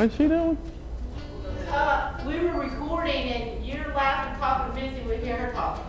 What's she doing? We were recording and you're laughing, talking to Missy, we hear her talking.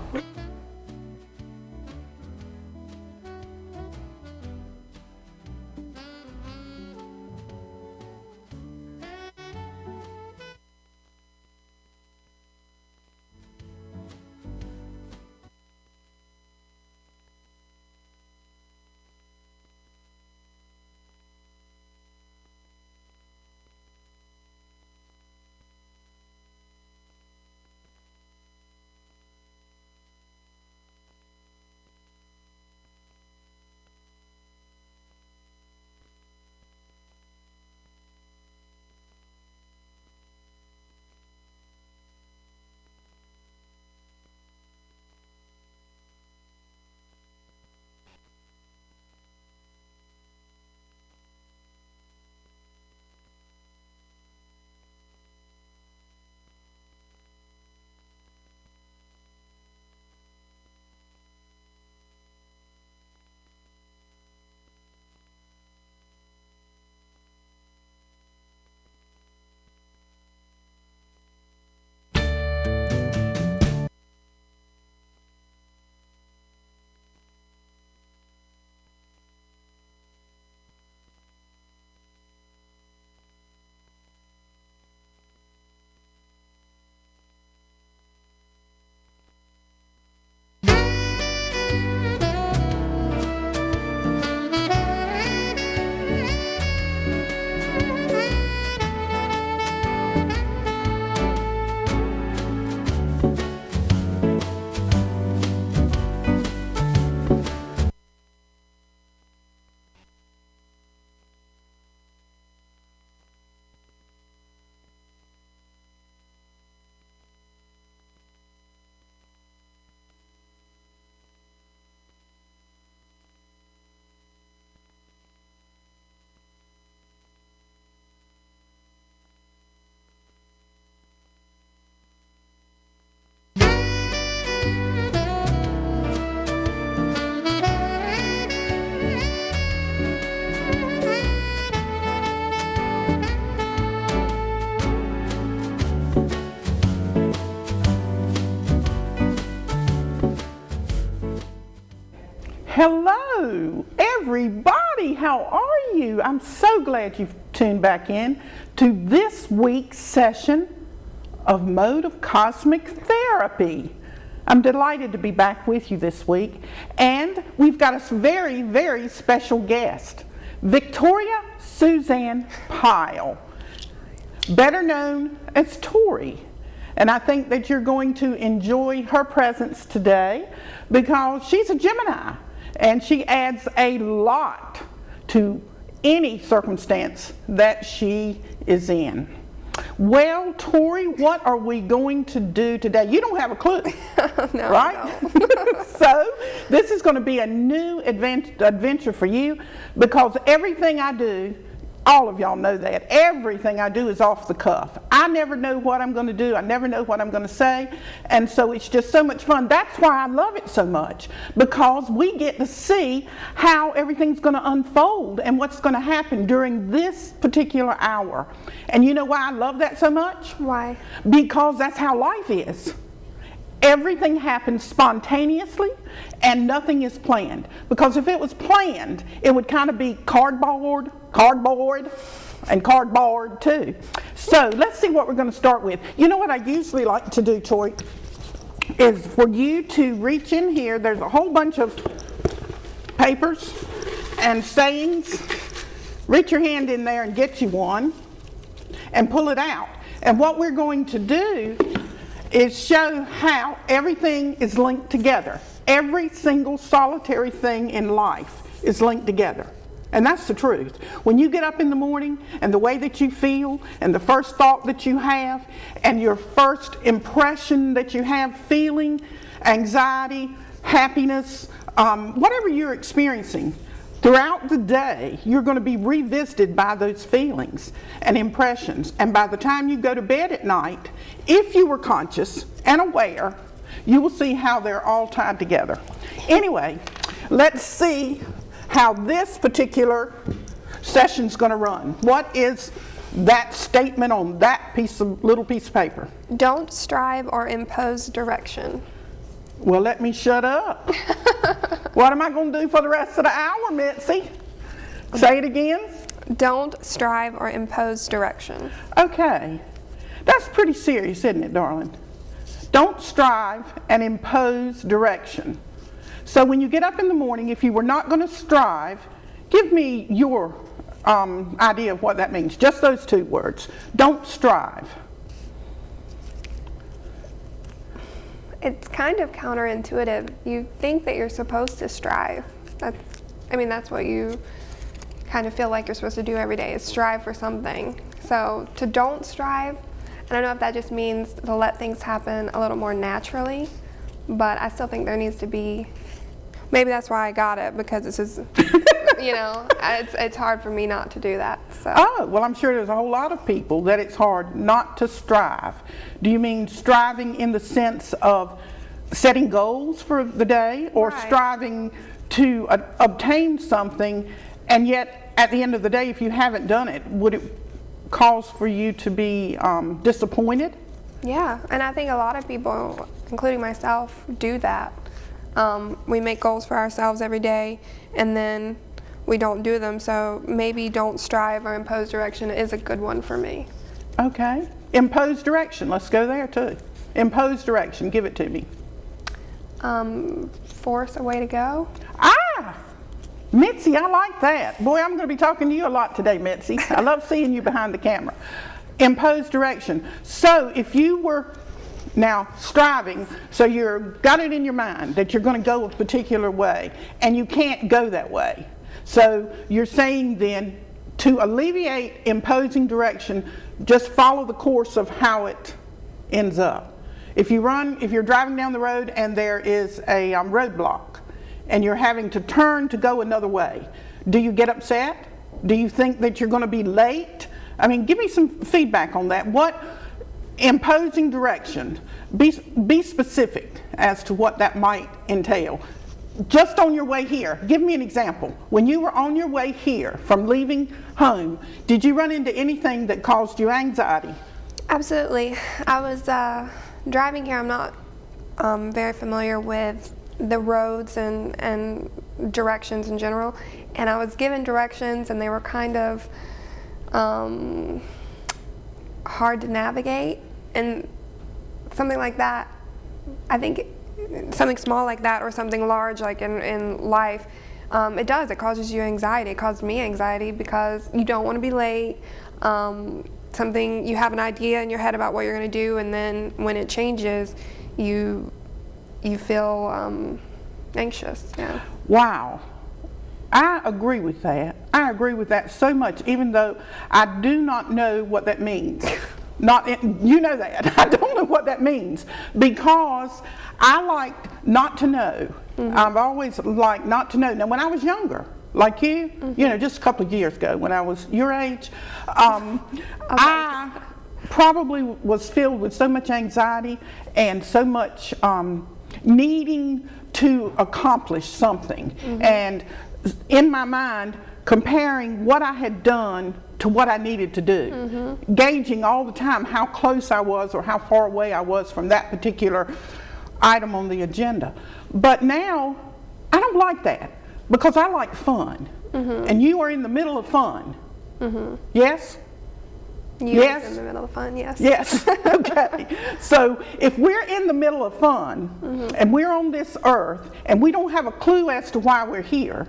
Hello, everybody. How are you? I'm so glad you've tuned back in to this week's session of Mode of Cosmic Therapy. I'm delighted to be back with you this week, and we've got a very, very special guest, Victoria Suzanne Pyle, better known as Tori. And I think that you're going to enjoy her presence today because she's a Gemini. And she adds a lot to any circumstance that she is in. Well, Tori, what are we going to do today? You don't have a clue, no, right? No. So this is going to be a new adventure for you because everything I do, all of y'all know that, everything I do is off the cuff. I never know what I'm going to do. I never know what I'm going to say. And so it's just so much fun. That's why I love it so much, because we get to see how everything's going to unfold and what's going to happen during this particular hour. And you know why I love that so much? Why? Because that's how life is. Everything happens spontaneously and nothing is planned. Because if it was planned, it would kind of be cardboard, and cardboard too. So let's see what we're going to start with. You know what I usually like to do, Tori, is for you to reach in here. There's a whole bunch of papers and sayings. Reach your hand in there and get you one and pull it out. And what we're going to do is show how everything is linked together. Every single solitary thing in life is linked together. And that's the truth. When you get up in the morning and the way that you feel and the first thought that you have and your first impression that you have, feeling, anxiety, happiness, whatever you're experiencing, throughout the day, you're going to be revisited by those feelings and impressions. And by the time you go to bed at night, if you were conscious and aware, you will see how they're all tied together. Anyway, let's see how this particular session's going to run. What is that statement on that little piece of paper. Don't strive or impose direction. Well, let me shut up. What am I going to do for the rest of the hour, Mitzi? Say it again. Don't strive or impose direction. Okay. That's pretty serious, isn't it, darling? Don't strive and impose direction. So when you get up in the morning, if you were not going to strive, give me your idea of what that means. Just those two words. Don't strive. It's kind of counterintuitive. You think that you're supposed to strive. That's what you kind of feel like you're supposed to do every day, is strive for something. So to don't strive, I don't know if that just means to let things happen a little more naturally, but I still think there needs to be, maybe that's why I got it, because this is, it's hard for me not to do that. So. Oh, well, I'm sure there's a whole lot of people that it's hard not to strive. Do you mean striving in the sense of setting goals for the day, or Right. striving to obtain something, and yet at the end of the day, if you haven't done it, would it cause for you to be disappointed? Yeah, and I think a lot of people, including myself, do that. We make goals for ourselves every day, and then we don't do them, so maybe don't strive or impose direction is a good one for me. Okay. Impose direction. Let's go there too. Impose direction. Give it to me. Force a way to go. Ah! Mitzi, I like that. Boy, I'm going to be talking to you a lot today, Mitzi. I love seeing you behind the camera. Impose direction. So if you were now striving, so you've got it in your mind that you're going to go a particular way, and you can't go that way. So you're saying then, to alleviate imposing direction, just follow the course of how it ends up. If you're driving down the road and there is a roadblock, and you're having to turn to go another way, do you get upset? Do you think that you're going to be late? I mean, give me some feedback on that. What imposing direction? Be specific as to what that might entail. Just on your way here, give me an example. When you were on your way here from leaving home, did you run into anything that caused you anxiety? Absolutely. I was driving here. I'm not very familiar with the roads and directions in general, and I was given directions, and they were kind of hard to navigate, and something like that, I think something small like that, or something large like in life, it causes you anxiety. It caused me anxiety because you don't want to be late. Something, you have an idea in your head about what you're going to do, and then when it changes, you feel anxious. Yeah. Wow. I agree with that. I agree with that so much, even though I do not know what that means. You know that. I don't know what that means, because I like not to know. Mm-hmm. I've always liked not to know. Now, when I was younger, like you, mm-hmm. Just a couple of years ago, when I was your age, I probably was filled with so much anxiety and so much needing to accomplish something. Mm-hmm. And in my mind, comparing what I had done to what I needed to do, mm-hmm. gauging all the time how close I was or how far away I was from that particular item on the agenda. But now, I don't like that, because I like fun. Mm-hmm. And you are in the middle of fun. Mm-hmm. Yes? Yes. In the middle of fun, yes. Yes, okay. So if we're in the middle of fun, mm-hmm. and we're on this earth, and we don't have a clue as to why we're here,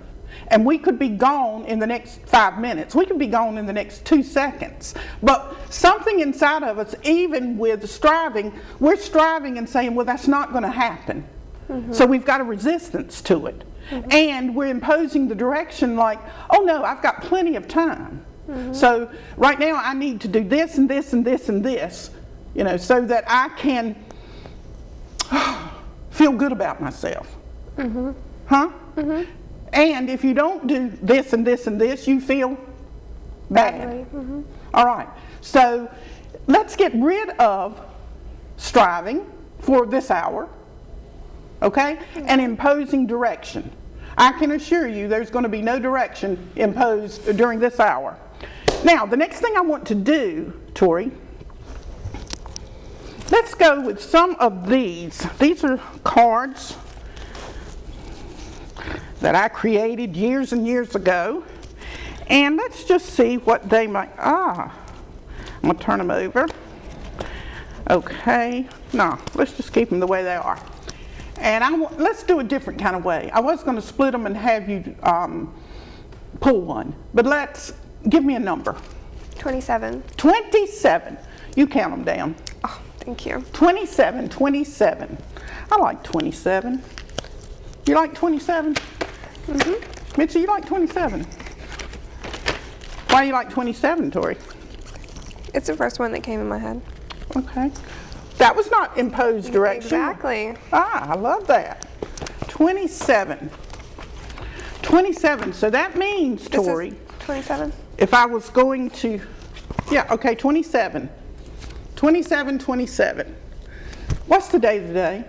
and we could be gone in the next 5 minutes, we could be gone in the next 2 seconds, but something inside of us, even with striving, we're striving and saying, well, that's not going to happen. Mm-hmm. So we've got a resistance to it. Mm-hmm. And we're imposing the direction like, oh no, I've got plenty of time. Mm-hmm. So right now I need to do this and this and this and this, so that I can feel good about myself. Mm-hmm. Huh? Mm-hmm. And if you don't do this and this and this, you feel bad. Mm-hmm. All right. So let's get rid of striving for this hour, okay? Mm-hmm. And imposing direction. I can assure you there's going to be no direction imposed during this hour. Now, the next thing I want to do, Tori, let's go with some of these. These are cards that I created years and years ago. And let's just see what they might, I'm going to turn them over. Okay, no, let's just keep them the way they are. And let's do a different kind of way. I was going to split them and have you pull one, but give me a number. 27. 27. You count them down. Oh, thank you. 27, 27. I like 27. You like 27? Mm-hmm. Mitzi, you like 27? Why do you like 27, Tori? It's the first one that came in my head. Okay. That was not imposed direction. Exactly. I love that. 27. 27. So that means, Tori, This is 27? if I was going to, 27. 27, 27. What's the day today?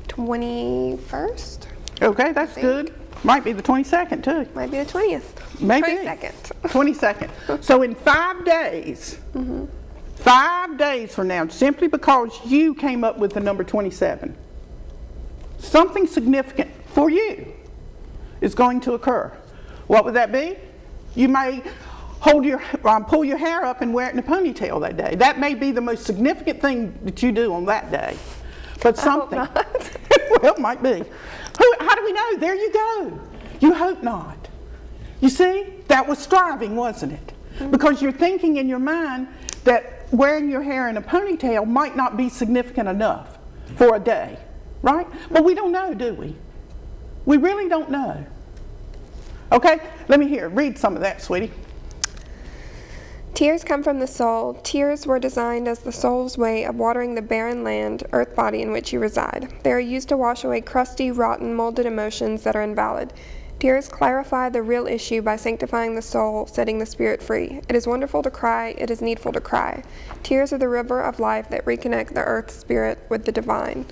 21st? Okay, that's good. Might be the 22nd, too. Might be the 20th. Maybe. 22nd. 22nd. So in 5 days, 5 days from now, simply because you came up with the number 27, something significant for you is going to occur. What would that be? You may pull your hair up and wear it in a ponytail that day. That may be the most significant thing that you do on that day. But something. I hope not. Well, it might be. How do we know? There you go. You hope not. You see, that was striving, wasn't it? Because you're thinking in your mind that wearing your hair in a ponytail might not be significant enough for a day, right? But we don't know, do we? We really don't know. Okay, let me read some of that, sweetie. Tears come from the soul. Tears were designed as the soul's way of watering the barren land, earth body in which you reside. They are used to wash away crusty, rotten, molded emotions that are invalid. Tears clarify the real issue by sanctifying the soul, setting the spirit free. It is wonderful to cry. It is needful to cry. Tears are the river of life that reconnect the earth's spirit with the divine.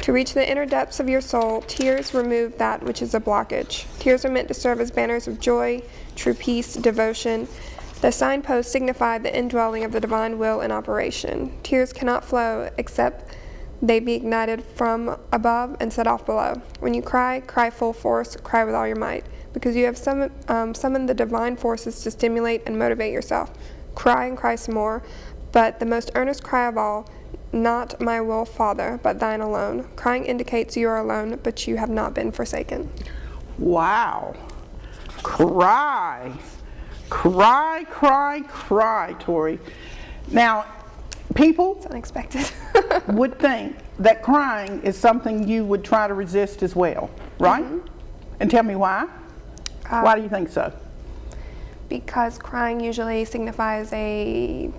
To reach the inner depths of your soul, tears remove that which is a blockage. Tears are meant to serve as banners of joy, true peace, devotion. The signposts signify the indwelling of the divine will in operation. Tears cannot flow except they be ignited from above and set off below. When you cry, cry full force, cry with all your might, because you have summoned the divine forces to stimulate and motivate yourself. Cry and cry some more, but the most earnest cry of all, not my will, Father, but thine alone. Crying indicates you are alone, but you have not been forsaken. Wow. Cry. Cry, cry, cry, Tori. Now, people It's unexpected. would think that crying is something you would try to resist as well, right? And tell me why. Why do you think so? Because crying usually signifies a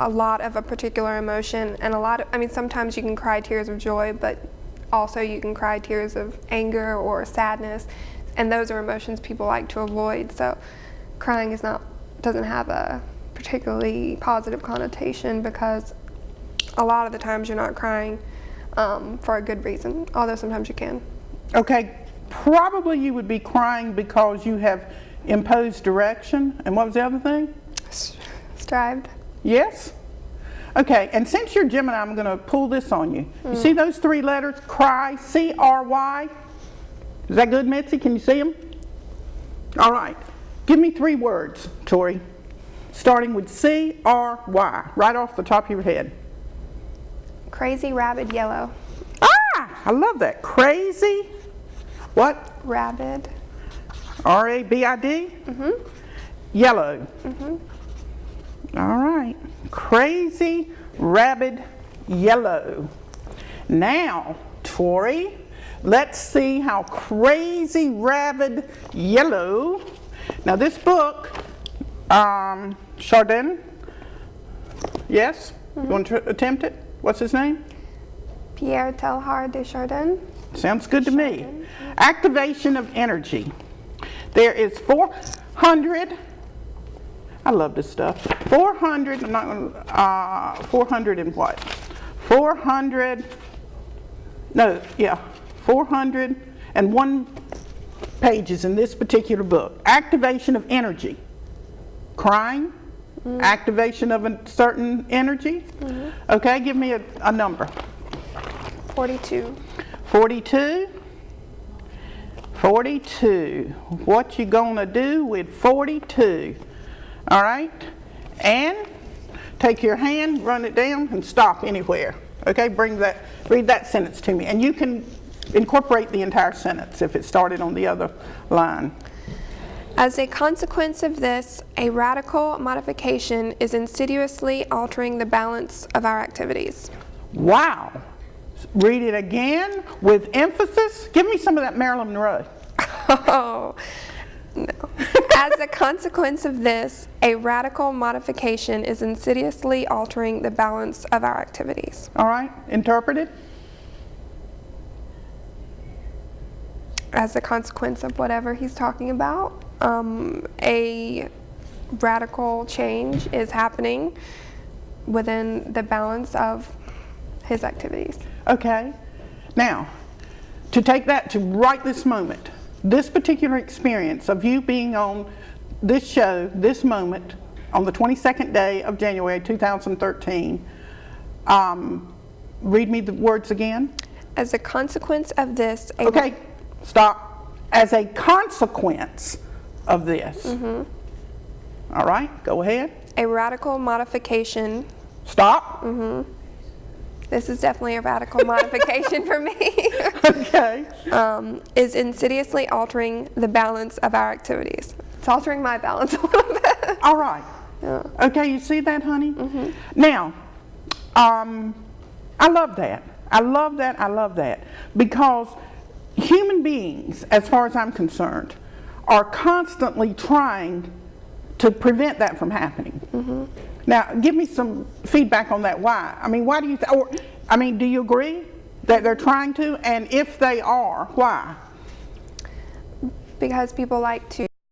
lot of a particular emotion, and sometimes you can cry tears of joy, but also you can cry tears of anger or sadness, and those are emotions people like to avoid. So crying doesn't have a particularly positive connotation, because a lot of the times you're not crying for a good reason, although sometimes you can. Okay, Probably you would be crying because you have imposed direction. And what was the other thing? Strived. Yes? Okay, and since you're Gemini, I'm going to pull this on you. You see those 3 letters? Cry, C-R-Y? Is that good, Mitzi? Can you see them? All right. Give me 3 words, Tori, starting with C-R-Y, right off the top of your head. Crazy, rabid, yellow. Ah, I love that. Crazy, what? Rabid. R-A-B-I-D? Yellow. All right. Crazy, rabid, yellow. Now, Tori, let's see how crazy, rabid, yellow. Now this book, Chardin, yes? You want to attempt it? What's his name? Pierre Teilhard de Chardin. Sounds good to me. Activation of energy. There is 400, I love this stuff, 400, I'm not going to, 400 and what? 400, no, yeah, 401 pages in this particular book. Activation of energy. Crying, activation of a certain energy. Okay, give me a number. 42. 42. 42. What you gonna do with 42? All right, and take your hand, run it down, and stop anywhere. Okay, read that sentence to me, and you can incorporate the entire sentence if it started on the other line. As a consequence of this, a radical modification is insidiously altering the balance of our activities. Wow. Read it again with emphasis. Give me some of that Marilyn Monroe. Oh, no. As a consequence of this, a radical modification is insidiously altering the balance of our activities. All right, interpreted. As a consequence of whatever he's talking about, a radical change is happening within the balance of his activities. Okay. Now, to take that to right this moment, this particular experience of you being on this show, this moment, on the 22nd day of January 2013, read me the words again. As a consequence of this, Okay, stop. As a consequence of this. All right, go ahead. a radical modification. Stop. This is definitely a radical modification for me. Okay. Is insidiously altering the balance of our activities. It's altering my balance a little bit. All right. Yeah. Okay, you see that, honey? Now, I love that. I love that. I love that. Because human beings, as far as I'm concerned, are constantly trying to prevent that from happening. Now, give me some feedback on that. Why? I mean, why do you, do you agree that they're trying to? And if they are, why? Because people like to